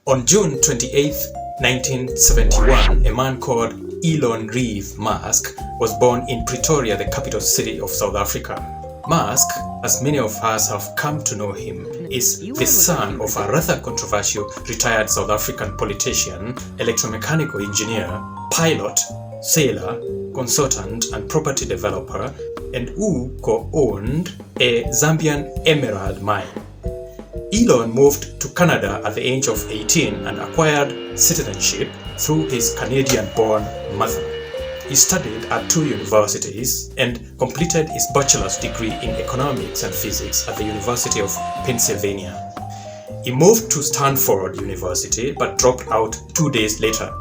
On June 28, 1971, a man called Elon Reeve Musk was born in Pretoria, the capital city of South Africa. Musk, as many of us have come to know him, is the son of a rather controversial retired South African politician, electromechanical engineer, pilot, sailor, consultant and property developer, and who co-owned a Zambian emerald mine. Elon moved to Canada at the age of 18 and acquired citizenship through his Canadian-born mother. He studied at 2 universities and completed his bachelor's degree in economics and physics at the University of Pennsylvania. He moved to Stanford University but dropped out 2 days later.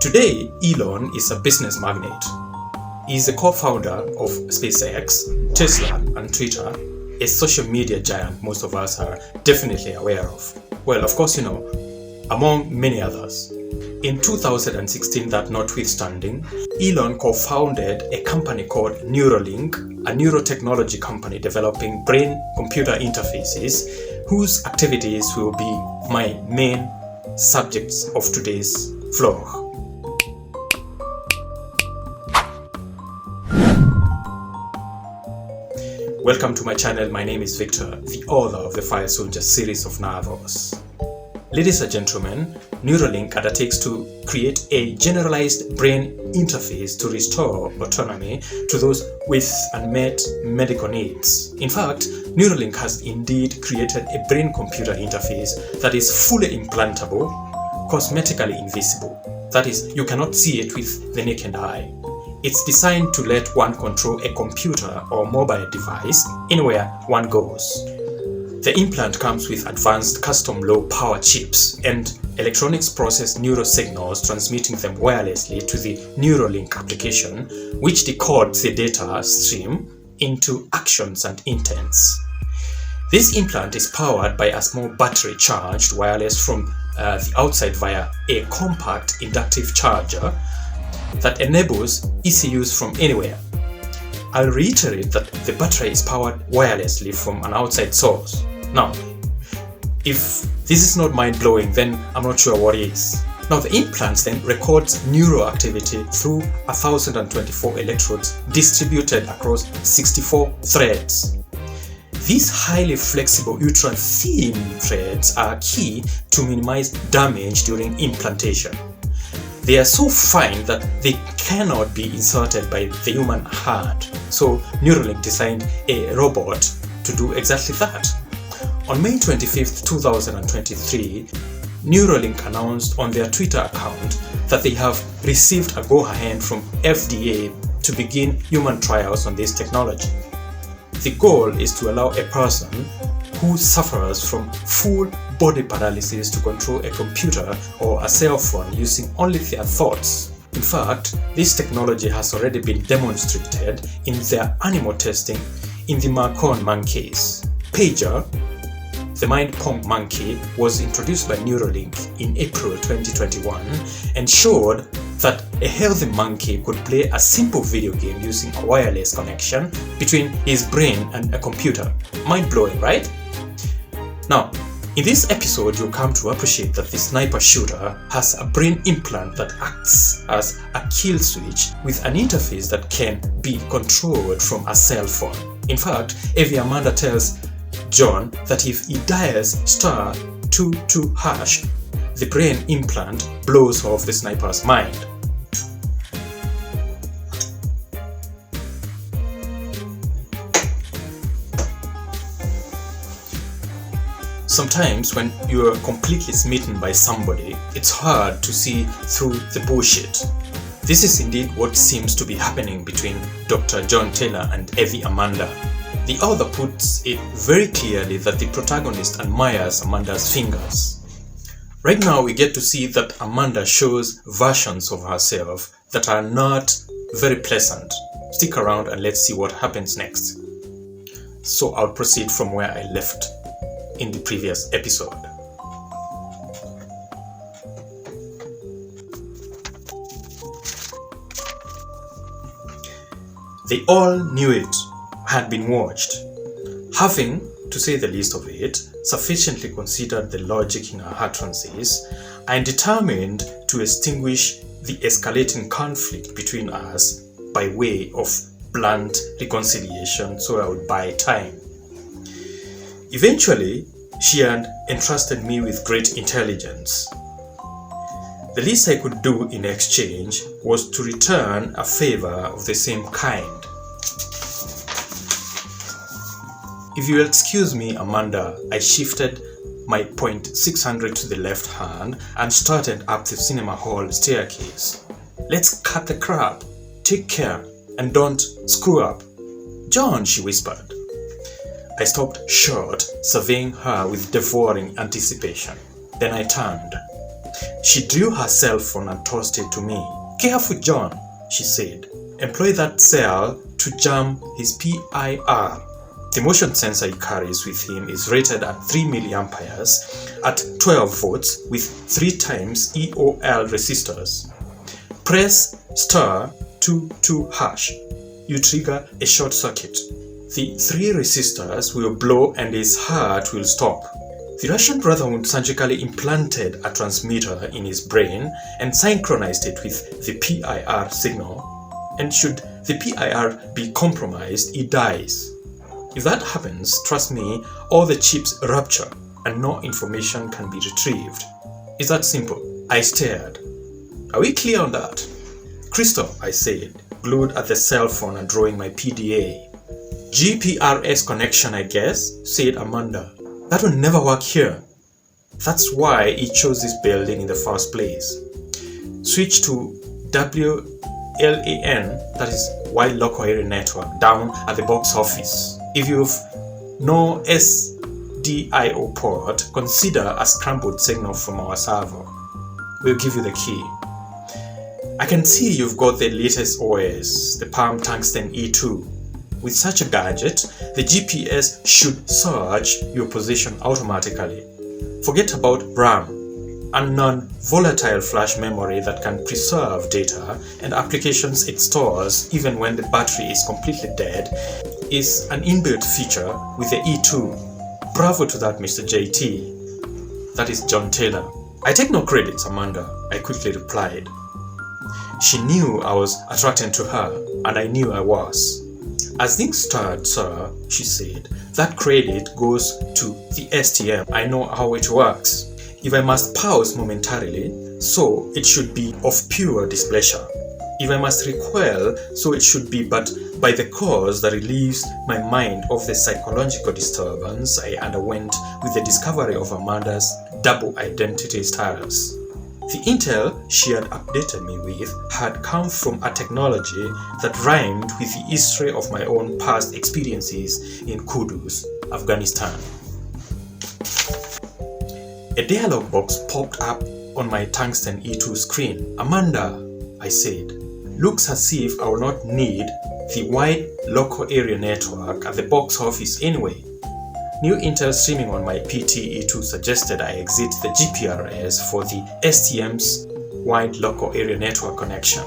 Today, Elon is a business magnate. He is a co-founder of SpaceX, Tesla, and Twitter, a social media giant most of us are definitely aware of. Well, of course, among many others. In 2016, that notwithstanding, Elon co-founded a company called Neuralink, a neurotechnology company developing brain-computer interfaces, whose activities will be my main subjects of today's vlog. Welcome to my channel. My name is Victor, the author of the Fire Soldier series of novels. Ladies and gentlemen, Neuralink undertakes to create a generalized brain interface to restore autonomy to those with unmet medical needs. In fact, Neuralink has indeed created a brain-computer interface that is fully implantable, cosmetically invisible. That is, you cannot see it with the naked eye. It's designed to let one control a computer or mobile device anywhere one goes. The implant comes with advanced custom low-power chips, and electronics process neural signals, transmitting them wirelessly to the Neuralink application, which decodes the data stream into actions and intents. This implant is powered by a small battery charged wireless from the outside via a compact inductive charger that enables easy use from anywhere. I'll reiterate that the battery is powered wirelessly from an outside source. Now, if this is not mind-blowing, then I'm not sure what is. Now, the implants then records neural activity through 1024 electrodes distributed across 64 threads. These highly flexible ultra-thin threads are key to minimize damage during implantation. They are so fine that they cannot be inserted by the human heart. So Neuralink designed a robot to do exactly that. On May 25th, 2023, Neuralink announced on their Twitter account that they have received a go-ahead from FDA to begin human trials on this technology. The goal is to allow a person who suffers from full body paralysis to control a computer or a cell phone using only their thoughts. In fact, this technology has already been demonstrated in their animal testing in the Marcon monkeys. Pager, the mind-pong monkey, was introduced by Neuralink in April 2021 and showed that a healthy monkey could play a simple video game using a wireless connection between his brain and a computer. Mind-blowing, right? Now, in this episode, you'll come to appreciate that the sniper shooter has a brain implant that acts as a kill switch with an interface that can be controlled from a cell phone. In fact, Evie Amanda tells John that if he dials *22#, the brain implant blows off the sniper's mind. Sometimes when you are completely smitten by somebody, it's hard to see through the bullshit. This is indeed what seems to be happening between Dr. John Taylor and Evie Amanda. The author puts it very clearly that the protagonist admires Amanda's fingers. Right now we get to see that Amanda shows versions of herself that are not very pleasant. Stick around and let's see what happens next. So I'll proceed from where I left in the previous episode. They all knew it had been watched. Having, to say the least of it, sufficiently considered the logic in her utterances, I am determined to extinguish the escalating conflict between us by way of blunt reconciliation, so I would buy time. Eventually, she had entrusted me with great intelligence. The least I could do in exchange was to return a favor of the same kind. If you'll excuse me, Amanda, I shifted my .600 to the left hand and started up the cinema hall staircase. Let's cut the crap. Take care and don't screw up. John, she whispered. I stopped short, surveying her with devouring anticipation. Then I turned. She drew her cell phone and tossed it to me. Careful, John, she said. Employ that cell to jam his PIR. The motion sensor he carries with him is rated at 3 milliamperes at 12 volts with 3 times EOL resistors. Press *22#. You trigger a short circuit. The 3 resistors will blow and his heart will stop. The Russian Brotherhood surgically implanted a transmitter in his brain and synchronized it with the PIR signal. And should the PIR be compromised, he dies. If that happens, trust me, all the chips rupture and no information can be retrieved. It's that simple. I stared. Are we clear on that? Crystal, I said, glued at the cell phone and drawing my PDA. GPRS connection, I guess, said Amanda. That will never work here. That's why he chose this building in the first place. Switch to WLAN, that is Wide Local Area Network, down at the box office. If you've no SDIO port, consider a scrambled signal from our server. We'll give you the key. I can see you've got the latest OS, the Palm Tungsten E2. With such a gadget, the GPS should search your position automatically. Forget about RAM, a non-volatile flash memory that can preserve data and applications it stores even when the battery is completely dead, is an inbuilt feature with the E2. Bravo to that, Mr. JT. That is John Taylor. I take no credits, Amanda, I quickly replied. She knew I was attracted to her, and I knew I was. As things stood, sir, she said, that credit goes to the STM. I know how it works. If I must pause momentarily, so it should be of pure displeasure. If I must recoil, so it should be but by the cause that relieves my mind of the psychological disturbance I underwent with the discovery of Amanda's double identity status. The intel she had updated me with had come from a technology that rhymed with the history of my own past experiences in Kudus, Afghanistan. A dialog box popped up on my Tungsten E2 screen. Amanda, I said, looks as if I will not need the wide local area network at the box office anyway. New intel streaming on my PT-E2 suggested I exit the GPRS for the STM's wide local area network connection,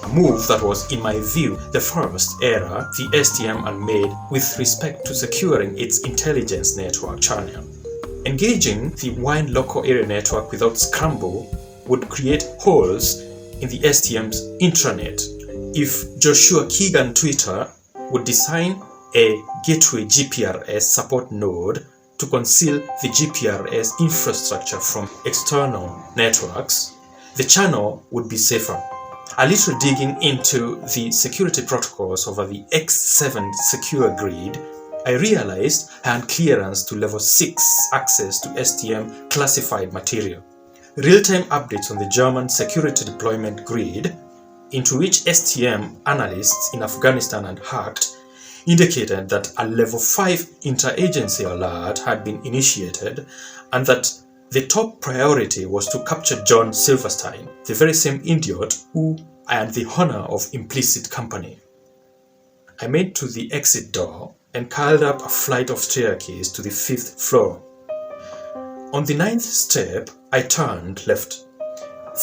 a move that was, in my view, the first error the STM had made with respect to securing its intelligence network channel. Engaging the wide local area network without scramble would create holes in the STM's intranet. If Joshua Keegan Twitter would design a gateway GPRS support node to conceal the GPRS infrastructure from external networks, the channel would be safer. A little digging into the security protocols over the X7 secure grid, I realized I had clearance to level 6 access to STM classified material. Real-time updates on the German security deployment grid, into which STM analysts in Afghanistan had hacked, indicated that a level 5 interagency alert had been initiated and that the top priority was to capture John Silverstein, the very same idiot who I had the honor of implicit company. I made to the exit door and curled up a flight of staircase to the 5th floor. On the 9th step, I turned left.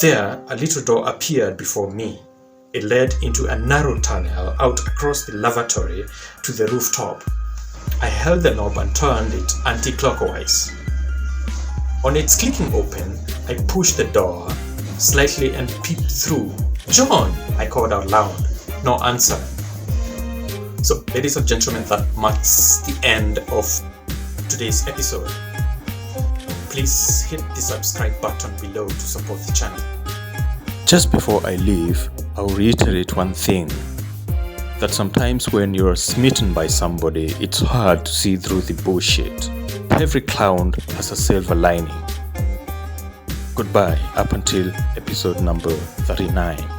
There, a little door appeared before me. It led into a narrow tunnel out across the lavatory to the rooftop. I held the knob and turned it anti-clockwise. On its clicking open, I pushed the door slightly and peeped through. "John!" I called out loud. No answer. So, ladies and gentlemen, that marks the end of today's episode. Please hit the subscribe button below to support the channel. Just before I leave, I'll reiterate one thing. That sometimes when you're smitten by somebody, it's hard to see through the bullshit. Every clown has a silver lining. Goodbye up until episode number 39.